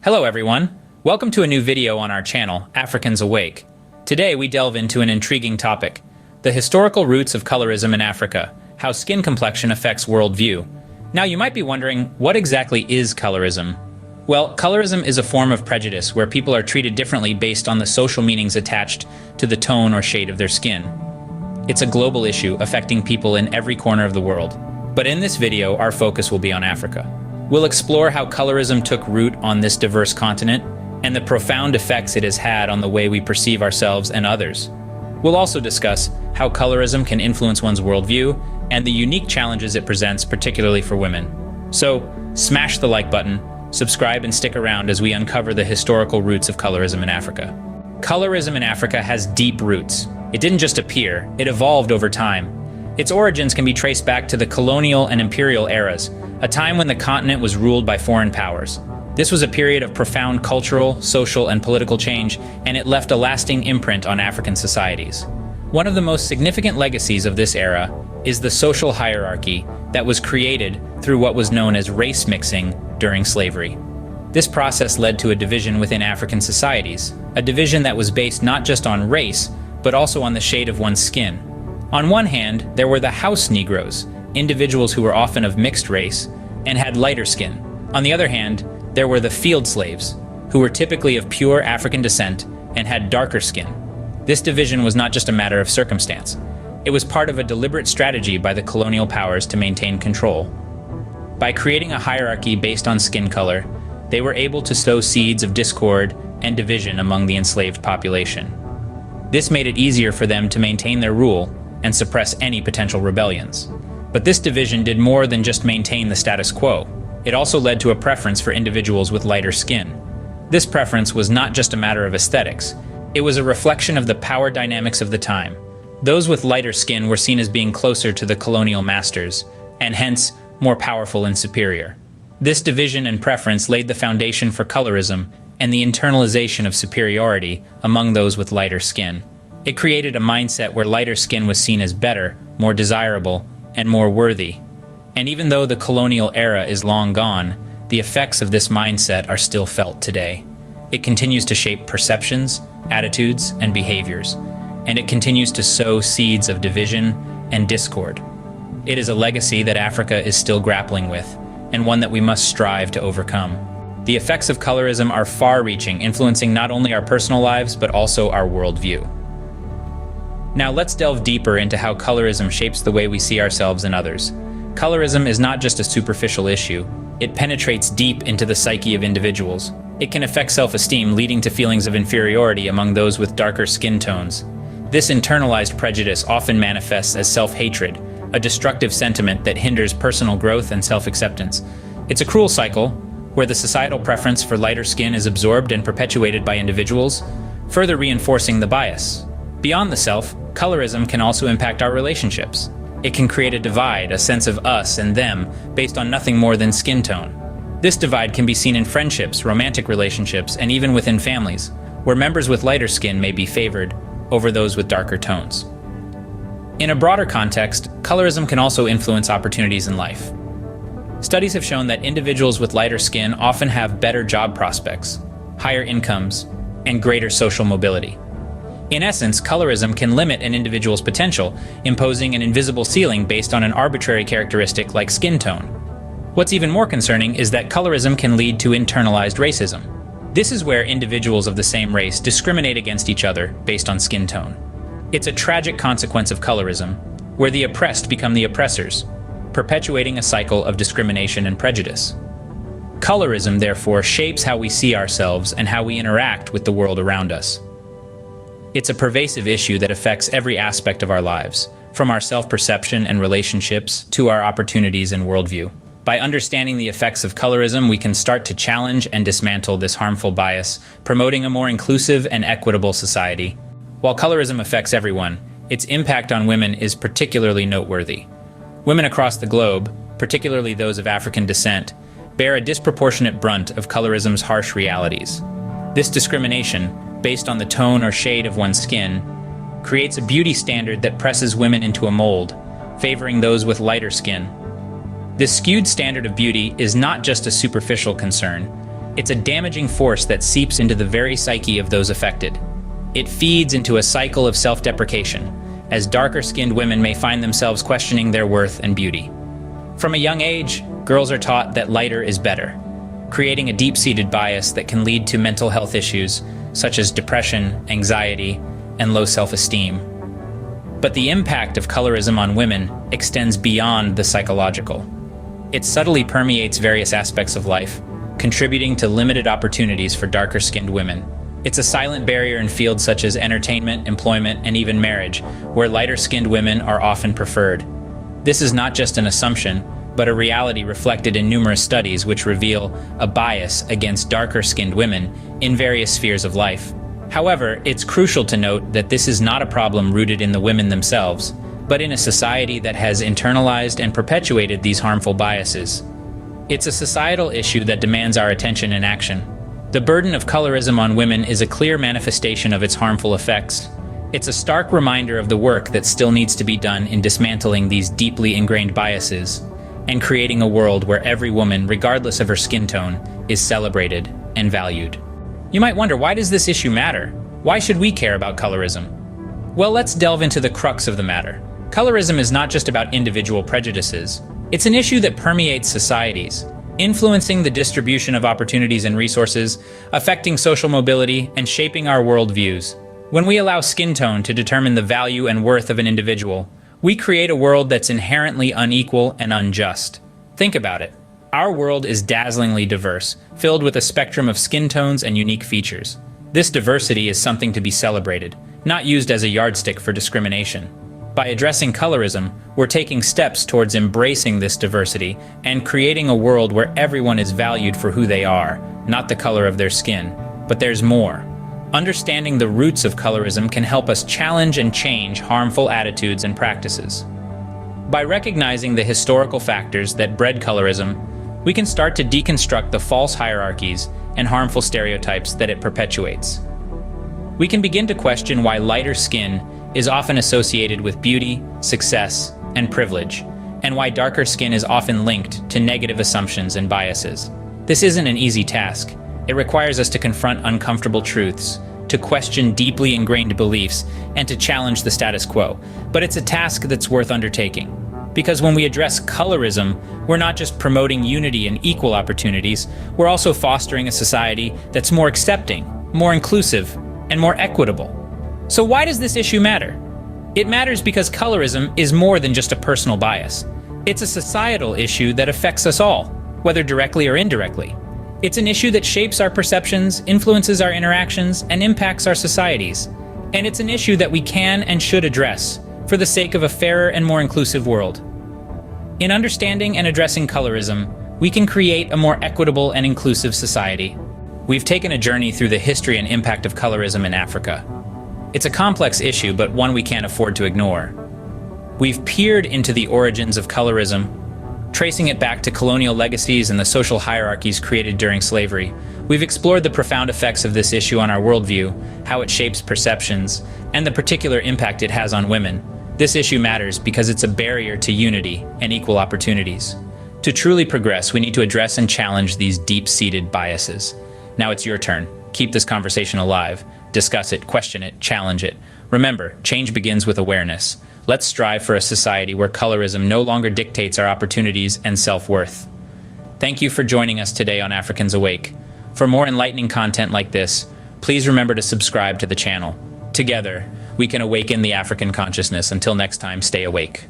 Hello everyone! Welcome to a new video on our channel, Africans Awake. Today we delve into an intriguing topic, the historical roots of colorism in Africa, how skin complexion affects worldview. Now you might be wondering, what exactly is colorism? Well, colorism is a form of prejudice where people are treated differently based on the social meanings attached to the tone or shade of their skin. It's a global issue affecting people in every corner of the world. But in this video, our focus will be on Africa. We'll explore how colorism took root on this diverse continent and the profound effects it has had on the way we perceive ourselves and others. We'll also discuss how colorism can influence one's worldview and the unique challenges it presents, particularly for women. So, smash the like button, subscribe, and stick around as we uncover the historical roots of colorism in Africa. Colorism in Africa has deep roots. It didn't just appear, it evolved over time. Its origins can be traced back to the colonial and imperial eras, a time when the continent was ruled by foreign powers. This was a period of profound cultural, social, and political change, and it left a lasting imprint on African societies. One of the most significant legacies of this era is the social hierarchy that was created through what was known as race mixing during slavery. This process led to a division within African societies, a division that was based not just on race, but also on the shade of one's skin. On one hand, there were the house Negroes, individuals who were often of mixed race and had lighter skin. On the other hand, there were the field slaves, who were typically of pure African descent and had darker skin. This division was not just a matter of circumstance. It was part of a deliberate strategy by the colonial powers to maintain control. By creating a hierarchy based on skin color, they were able to sow seeds of discord and division among the enslaved population. This made it easier for them to maintain their rule and suppress any potential rebellions. But this division did more than just maintain the status quo. It also led to a preference for individuals with lighter skin. This preference was not just a matter of aesthetics. It was a reflection of the power dynamics of the time. Those with lighter skin were seen as being closer to the colonial masters, and hence more powerful and superior. This division and preference laid the foundation for colorism and the internalization of superiority among those with lighter skin. It created a mindset where lighter skin was seen as better, more desirable, and more worthy. And even though the colonial era is long gone, the effects of this mindset are still felt today. It continues to shape perceptions, attitudes, and behaviors, and it continues to sow seeds of division and discord. It is a legacy that Africa is still grappling with, and one that we must strive to overcome. The effects of colorism are far-reaching, influencing not only our personal lives, but also our worldview. Now let's delve deeper into how colorism shapes the way we see ourselves and others. Colorism is not just a superficial issue. It penetrates deep into the psyche of individuals. It can affect self-esteem, leading to feelings of inferiority among those with darker skin tones. This internalized prejudice often manifests as self-hatred, a destructive sentiment that hinders personal growth and self-acceptance. It's a cruel cycle, where the societal preference for lighter skin is absorbed and perpetuated by individuals, further reinforcing the bias. Beyond the self, colorism can also impact our relationships. It can create a divide, a sense of us and them, based on nothing more than skin tone. This divide can be seen in friendships, romantic relationships, and even within families, where members with lighter skin may be favored over those with darker tones. In a broader context, colorism can also influence opportunities in life. Studies have shown that individuals with lighter skin often have better job prospects, higher incomes, and greater social mobility. In essence, colorism can limit an individual's potential, imposing an invisible ceiling based on an arbitrary characteristic like skin tone. What's even more concerning is that colorism can lead to internalized racism. This is where individuals of the same race discriminate against each other based on skin tone. It's a tragic consequence of colorism, where the oppressed become the oppressors, perpetuating a cycle of discrimination and prejudice. Colorism, therefore, shapes how we see ourselves and how we interact with the world around us. It's a pervasive issue that affects every aspect of our lives, from our self-perception and relationships to our opportunities and worldview. By understanding the effects of colorism, we can start to challenge and dismantle this harmful bias, promoting a more inclusive and equitable society. While colorism affects everyone, its impact on women is particularly noteworthy. Women across the globe, particularly those of African descent, bear a disproportionate brunt of colorism's harsh realities. This discrimination, based on the tone or shade of one's skin, creates a beauty standard that presses women into a mold, favoring those with lighter skin. This skewed standard of beauty is not just a superficial concern. It's a damaging force that seeps into the very psyche of those affected. It feeds into a cycle of self-deprecation, as darker-skinned women may find themselves questioning their worth and beauty. From a young age, girls are taught that lighter is better, creating a deep-seated bias that can lead to mental health issues such as depression, anxiety, and low self-esteem. But the impact of colorism on women extends beyond the psychological. It subtly permeates various aspects of life, contributing to limited opportunities for darker-skinned women. It's a silent barrier in fields such as entertainment, employment, and even marriage, where lighter-skinned women are often preferred. This is not just an assumption, but a reality reflected in numerous studies which reveal a bias against darker-skinned women in various spheres of life. However, it's crucial to note that this is not a problem rooted in the women themselves, but in a society that has internalized and perpetuated these harmful biases. It's a societal issue that demands our attention and action. The burden of colorism on women is a clear manifestation of its harmful effects. It's a stark reminder of the work that still needs to be done in dismantling these deeply ingrained biases and creating a world where every woman, regardless of her skin tone, is celebrated and valued. You might wonder, why does this issue matter? Why should we care about colorism? Well, let's delve into the crux of the matter. Colorism is not just about individual prejudices. It's an issue that permeates societies, influencing the distribution of opportunities and resources, affecting social mobility, and shaping our worldviews. When we allow skin tone to determine the value and worth of an individual, we create a world that's inherently unequal and unjust. Think about it. Our world is dazzlingly diverse, filled with a spectrum of skin tones and unique features. This diversity is something to be celebrated, not used as a yardstick for discrimination. By addressing colorism, we're taking steps towards embracing this diversity and creating a world where everyone is valued for who they are, not the color of their skin. But there's more. Understanding the roots of colorism can help us challenge and change harmful attitudes and practices. By recognizing the historical factors that bred colorism, we can start to deconstruct the false hierarchies and harmful stereotypes that it perpetuates. We can begin to question why lighter skin is often associated with beauty, success, and privilege, and why darker skin is often linked to negative assumptions and biases. This isn't an easy task. It requires us to confront uncomfortable truths, to question deeply ingrained beliefs, and to challenge the status quo. But it's a task that's worth undertaking. Because when we address colorism, we're not just promoting unity and equal opportunities, we're also fostering a society that's more accepting, more inclusive, and more equitable. So why does this issue matter? It matters because colorism is more than just a personal bias. It's a societal issue that affects us all, whether directly or indirectly. It's an issue that shapes our perceptions, influences our interactions, and impacts our societies. And it's an issue that we can and should address for the sake of a fairer and more inclusive world. In understanding and addressing colorism, we can create a more equitable and inclusive society. We've taken a journey through the history and impact of colorism in Africa. It's a complex issue, but one we can't afford to ignore. We've peered into the origins of colorism, tracing it back to colonial legacies and the social hierarchies created during slavery. We've explored the profound effects of this issue on our worldview, how it shapes perceptions, and the particular impact it has on women. This issue matters because it's a barrier to unity and equal opportunities. To truly progress, we need to address and challenge these deep-seated biases. Now it's your turn. Keep this conversation alive. Discuss it, question it, challenge it. Remember, change begins with awareness. Let's strive for a society where colorism no longer dictates our opportunities and self-worth. Thank you for joining us today on Africans Awake. For more enlightening content like this, please remember to subscribe to the channel. Together, we can awaken the African consciousness. Until next time, stay awake.